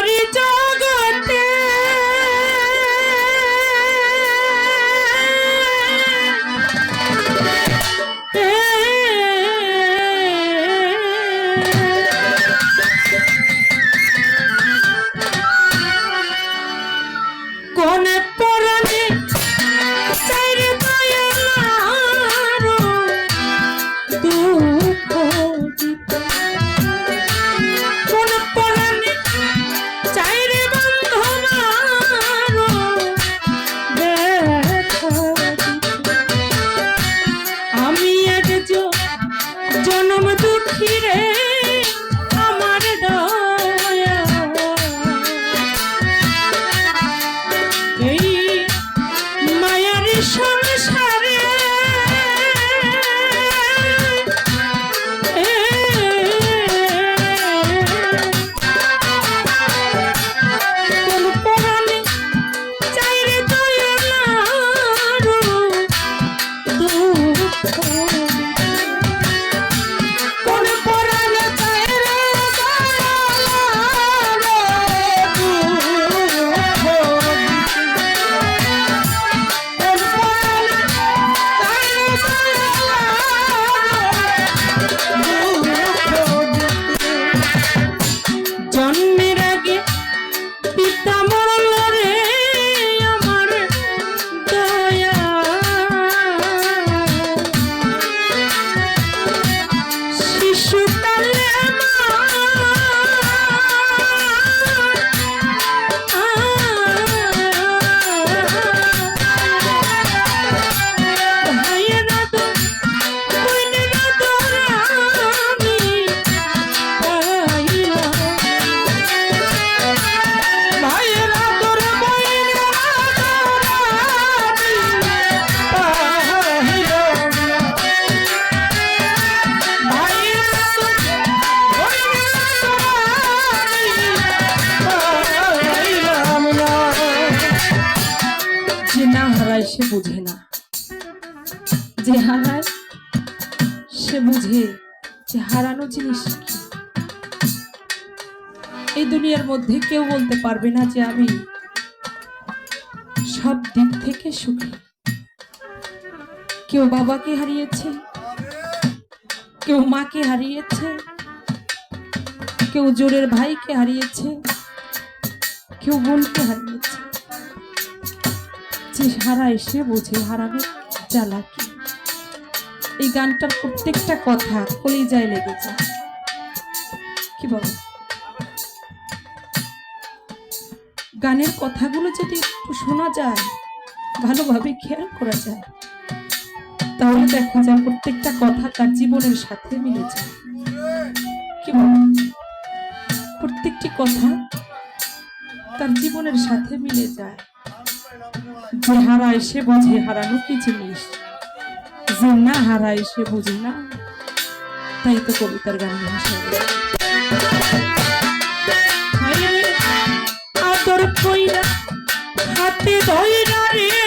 মায়ারি জগতে কোনে পরাণে চাইরে দয়ালারো দুঃখ দিতে কোনে পরাণে চাইরে বন্ধমারো ব্যথা দিতে আমি এক জনম দুঃখী রে আমার দয়া এই মায়ার সংসারে কোন পরাণে চাইরে দয়ালারো দুঃখ কোন পরাণে চাইরে দয়ালারো জন্মের আগে পিতা মরল রে আমার দয়া শিশুকালে ভাইয়েরা তো কইনেরা তোরামি পাইলাম ভাইয়েরা তোর বইনেরা তোরামি পাইলাম ভাইয়েরা তোর বইনেরা তোরামি পাইলাম না যে না হারায় সে বুঝে না যে হারায় সে বুঝে যে হারানো জিনিস কি এই দুনিয়ার মধ্যে কেউ বলতে পারবে না যে আমি সব দিক থেকে সুখী কেউ বাবাকে হারিয়েছে কেউ মাকে হারিয়েছে কেউ জোরের ভাইকে হারিয়েছে কেউ বোনকে হারিয়েছে যে হারায় সে বুঝে হারানোর জ্বালা কি এই গানটার প্রত্যেকটা কথা কলিজায় লেগে যায় কি বলো গানের কথাগুলো যদি একটু শোনা যায় ভালোভাবে খেয়াল করা যায় তাহলে দেখা যায় প্রত্যেকটা কথা তার জীবনের সাথে মিলে যায় কি বলো প্রত্যেকটি কথা তার জীবনের সাথে মিলে যায় যে হারায় সে বোঝে হারানো কি জিনিস যে না হারায় সে বুঝে না তাই তো কবিতার গান ভাষা আদর কইরা হাতে ধইরা রে